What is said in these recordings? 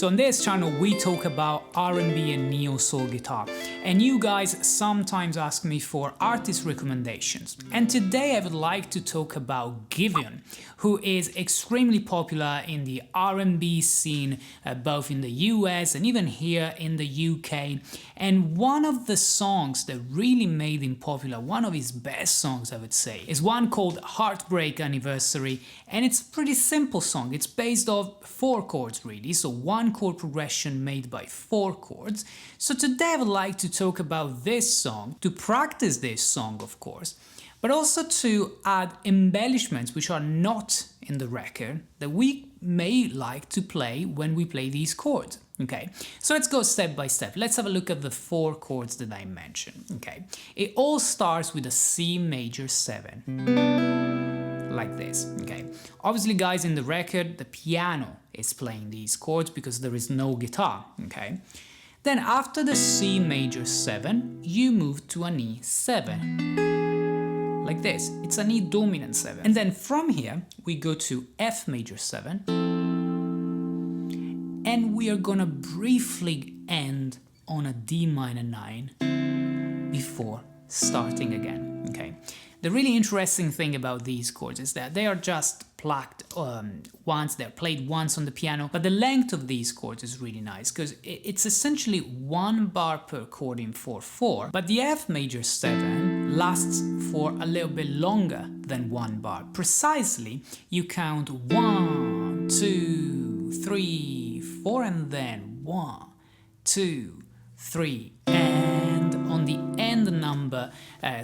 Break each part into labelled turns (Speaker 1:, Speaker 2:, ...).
Speaker 1: So on this channel we talk about R&B and neo-soul guitar, and you guys sometimes ask me for artist recommendations. And today I would like to talk about Giveon, who is extremely popular in the R&B scene, both in the US and even here in the UK. And one of the songs that really made him popular, one of his best songs I would say, is one called Heartbreak Anniversary, and it's a pretty simple song. It's based off 4 chords really, so 1 chord progression made by 4 chords. So today I would like to talk about this song, to practice this song of course, but also to add embellishments which are not in the record that we may like to play when we play these chords. Okay, so let's go step by step. Let's have a look at the 4 chords that I mentioned. Okay, it all starts with a C major 7, like this. Okay, obviously guys, in the record the piano is playing these chords because there is no guitar. Okay, then after the C major 7 you move to an E7, like this. It's an E dominant 7, and then from here we go to F major 7, and we are gonna briefly end on a D minor 9 before starting again. Okay, the really interesting thing about these chords is that they are just plucked once, they're played once on the piano, but the length of these chords is really nice because it's essentially 1 bar per chord in 4/4, but the F major 7 lasts for a little bit longer than 1 bar. Precisely, you count 1, 2, 3, 4, and then 1, 2, 3, and on the end number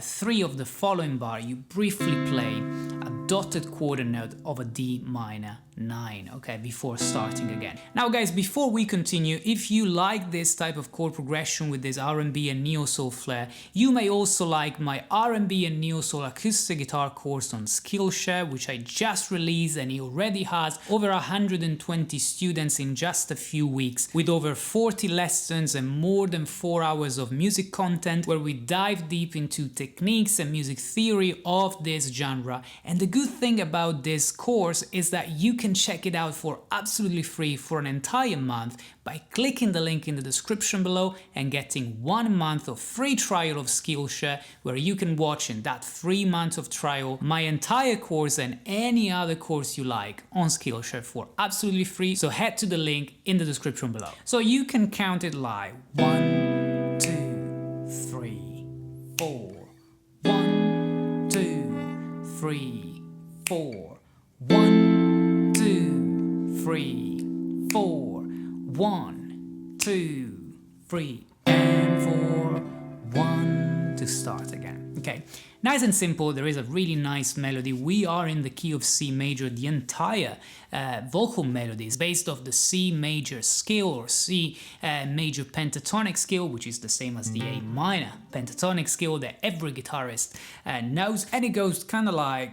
Speaker 1: 3 of the following bar you briefly play a dotted quarter note of a D minor 9, okay, before starting again. Now guys, before we continue, if you like this type of chord progression with this R&B and neo-soul flair, you may also like my R&B and neo-soul acoustic guitar course on Skillshare, which I just released, and it already has over 120 students in just a few weeks, with over 40 lessons and more than 4 hours of music content, where we dive deep into techniques and music theory of this genre. And the good thing about this course is that you can check it out for absolutely free for an entire month by clicking the link in the description below and getting 1 month of free trial of Skillshare, where you can watch in that 3 months of trial my entire course and any other course you like on Skillshare for absolutely free. So head to the link in the description below. So you can count it like 1, 2, 3, 4, 1, 2, 3, 4, 1, 2, 3, 4, 1, 2, 3, and 4, 1 to start again. Okay, nice and simple. There is a really nice melody. We are in the key of C major. The entire vocal melody is based off the C major scale, or C major pentatonic scale, which is the same as the A minor pentatonic scale that every guitarist knows, and it goes kind of like...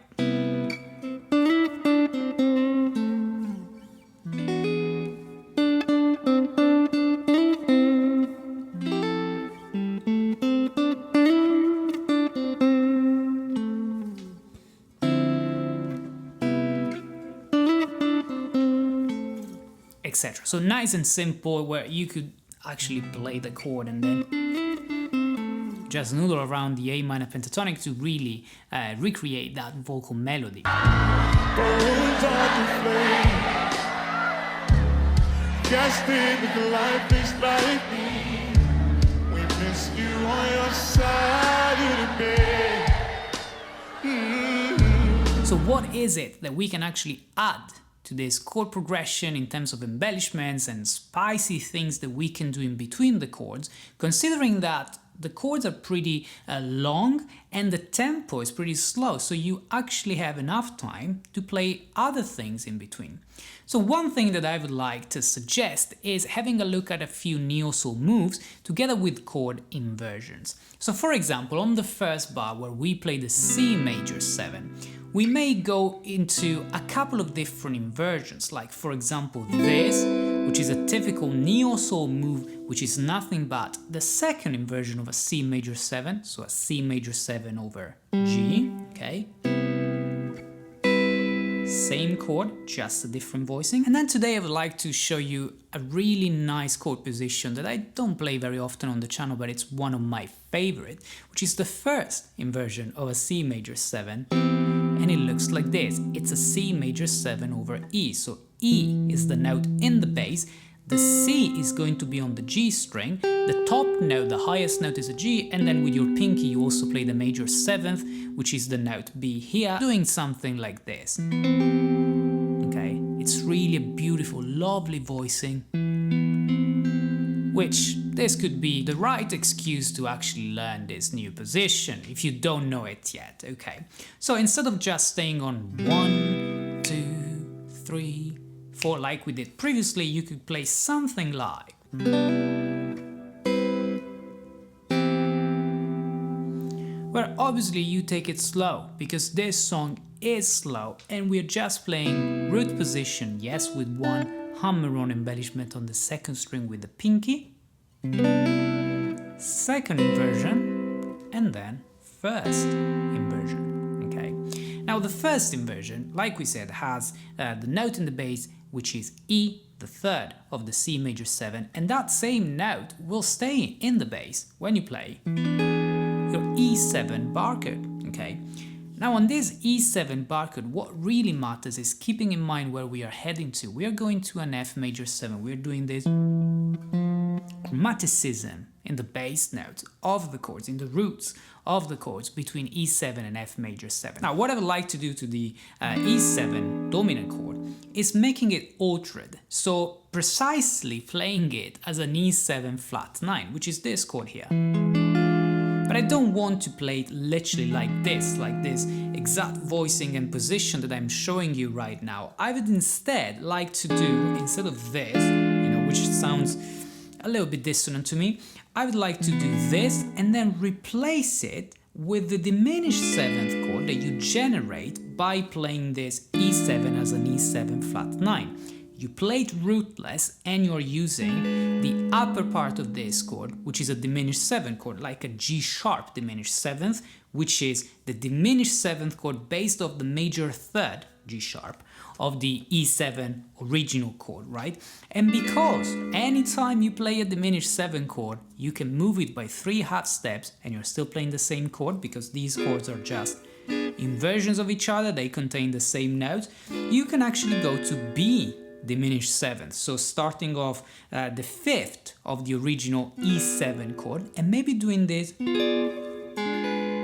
Speaker 1: etc. So nice and simple, where you could actually play the chord and then just noodle around the A minor pentatonic to really recreate that vocal melody. So what is it that we can actually add to this chord progression in terms of embellishments and spicy things that we can do in between the chords, considering that the chords are pretty long and the tempo is pretty slow, so you actually have enough time to play other things in between. So one thing that I would like to suggest is having a look at a few neo-soul moves together with chord inversions. So for example, on the first bar where we play the C major 7, we may go into a couple of different inversions, like for example this, which is a typical neo-soul move, which is nothing but the second inversion of a C major 7, so a C major 7 over G, okay? same chord, just a different voicing. And then today I would like to show you a really nice chord position that I don't play very often on the channel, but it's one of my favorite, which is the first inversion of a C major 7. And it looks like this. It's a C major 7 over E. So E is the note in the bass. The C is going to be on the G string, the top note, the highest note is a G, and then with your pinky you also play the major 7th, which is the note B here, doing something like this. Okay, it's really a beautiful, lovely voicing, which this could be the right excuse to actually learn this new position, if you don't know it yet, okay? So instead of just staying on 1, 2, 3, 4 like we did previously, you could play something like where obviously you take it slow, because this song is slow and we're just playing root position, yes, with one hammer-on embellishment on the second string with the pinky, second inversion, and then first inversion, okay? Now the first inversion, like we said, has the note in the bass, which is E, the third of the C major 7, and that same note will stay in the bass when you play your E7 bar chord, okay? Now on this E7 bar chord, what really matters is keeping in mind where we are heading to. We are going to an F major 7, we're doing this chromaticism in the bass notes of the chords, in the roots of the chords between E7 and F major 7. Now what I would like to do to the E7 dominant chord is making it altered, so precisely playing it as an E7 flat 9, which is this chord here. But I don't want to play it literally like this exact voicing and position that I'm showing you right now. I would instead like to do, instead of this, you know, which sounds a little bit dissonant to me, I would like to do this and then replace it with the diminished 7th chord that you generate by playing this E7 as an E7 flat 9. You play it rootless and you're using the upper part of this chord, which is a diminished 7th chord, like a G sharp diminished 7th, which is the diminished 7th chord based off the major 3rd G sharp of the E7 original chord, right? And because anytime you play a diminished 7 chord, you can move it by 3 half steps and you're still playing the same chord, because these chords are just inversions of each other, they contain the same note, you can actually go to B diminished 7th, so starting off the 5th of the original E7 chord and maybe doing this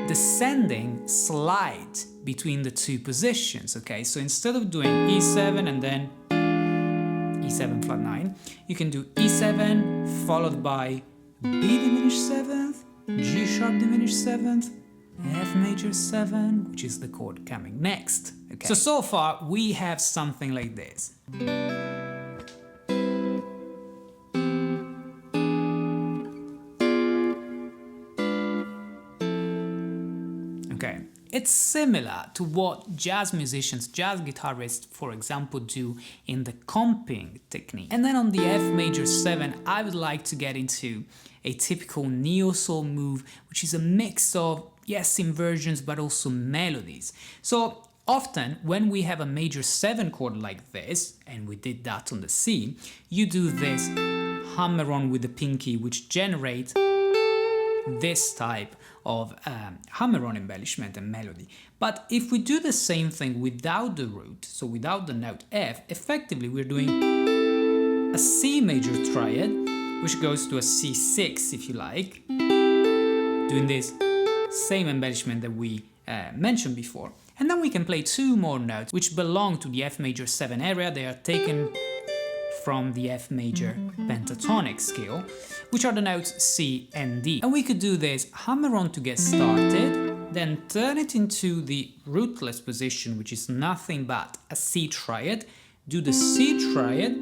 Speaker 1: descending slide between the two positions, okay? So instead of doing E7 and then E7 flat 9, you can do E7 followed by B diminished 7th, G sharp diminished 7th, F major 7, which is the chord coming next, okay? So far we have something like this. Okay, it's similar to what jazz musicians, jazz guitarists, for example, do in the comping technique. And then on the F major 7, I would like to get into a typical neo-soul move, which is a mix of, yes, inversions, but also melodies. So often when we have a major 7 chord like this, and we did that on the C, you do this hammer-on with the pinky, which generates this type of hammer-on embellishment and melody. But if we do the same thing without the root, so without the note F, effectively we're doing a C major triad, which goes to a C6 if you like, doing this same embellishment that we mentioned before. And then we can play 2 more notes which belong to the F major 7 area. They are taken from the F major pentatonic scale, which are the notes C and D. And we could do this hammer on to get started, then turn it into the rootless position, which is nothing but a C triad, do the C triad,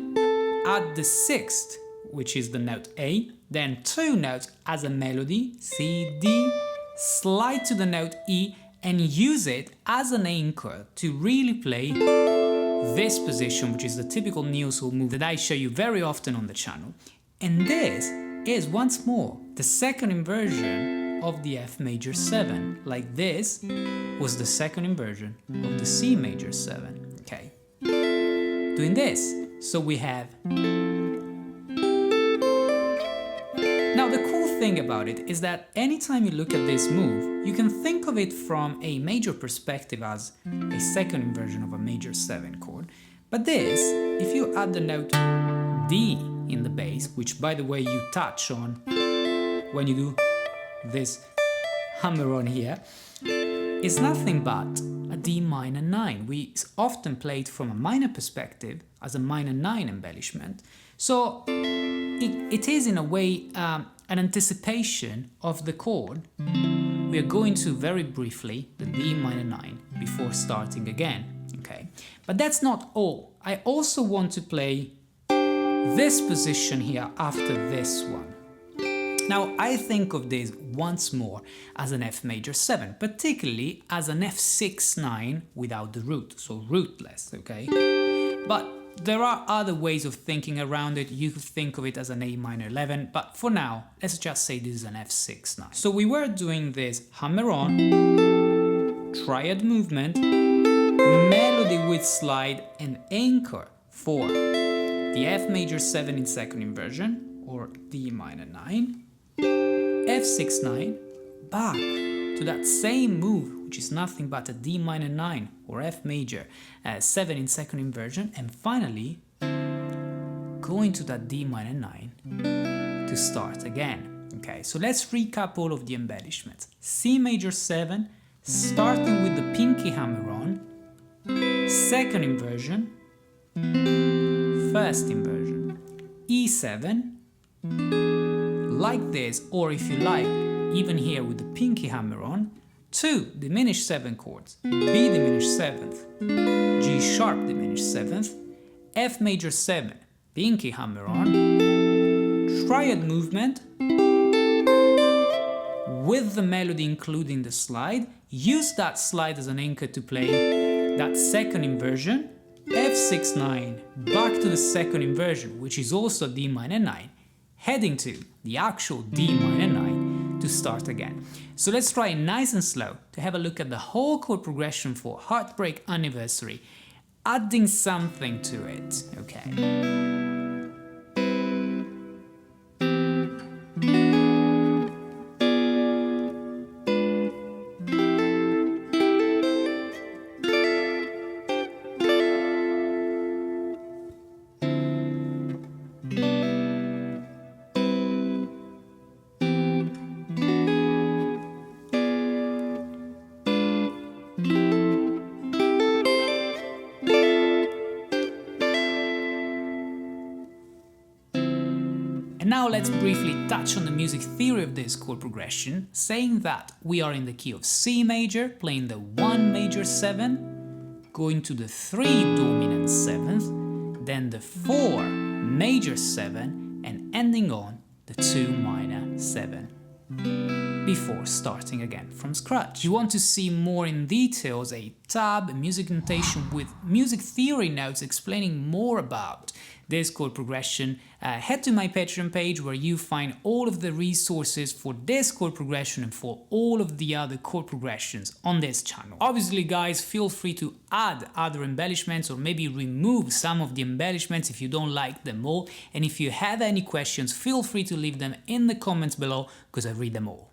Speaker 1: add the 6th, which is the note A, then 2 notes as a melody, C, D, slide to the note E, and use it as an anchor to really play this position, which is the typical neo-soul move that I show you very often on the channel. And this is, once more, the second inversion of the F major 7, like this was the second inversion of the C major 7. okay? Doing this. So we have... Now the cool thing about it is that anytime you look at this move, you can think of it from a major perspective as a second inversion of a major 7 chord. But this, if you add the note D in the bass, which by the way you touch on when you do this hammer on here, is nothing but a D minor 9. We often play it from a minor perspective as a minor 9 embellishment. So it is in a way an anticipation of the chord. We are going to very briefly the D minor 9 before starting again, okay? But that's not all. I also want to play this position here after this one. Now I think of this once more as an F major 7, particularly as an F6-9 without the root, so rootless, okay? But there are other ways of thinking around it. You could think of it as an A minor 11, but for now, let's just say this is an F6-9. So we were doing this hammer on, triad movement, melody with slide and anchor for the F major 7 in second inversion, or D minor 9, F6-9, back to that same move, which is nothing but a D minor 9 or F major 7 in second inversion, and finally going to that D minor 9 to start again. Okay, so let's recap all of the embellishments. C major 7, starting with the pinky hammer on, second inversion, first inversion, E7, like this, or if you like, even here with the pinky hammer on, 2 diminished 7 chords, B diminished 7th, G sharp diminished 7th, F major 7, pinky hammer on, triad movement, with the melody including the slide, use that slide as an anchor to play that second inversion, F6-9, back to the second inversion, which is also D minor 9, heading to the actual D minor 9 to start again. So let's try nice and slow to have a look at the whole chord progression for Heartbreak Anniversary, adding something to it, okay? Now let's briefly touch on the music theory of this chord progression, saying that we are in the key of C major, playing the 1 major 7, going to the 3 dominant 7th, then the 4 major 7, and ending on the 2 minor 7, before starting again from scratch. If you want to see more in details, a tab, a music notation with music theory notes explaining more about this chord progression, head to my Patreon page where you find all of the resources for this chord progression and for all of the other chord progressions on this channel. Obviously guys, feel free to add other embellishments or maybe remove some of the embellishments if you don't like them all, and if you have any questions, feel free to leave them in the comments below because I read them all.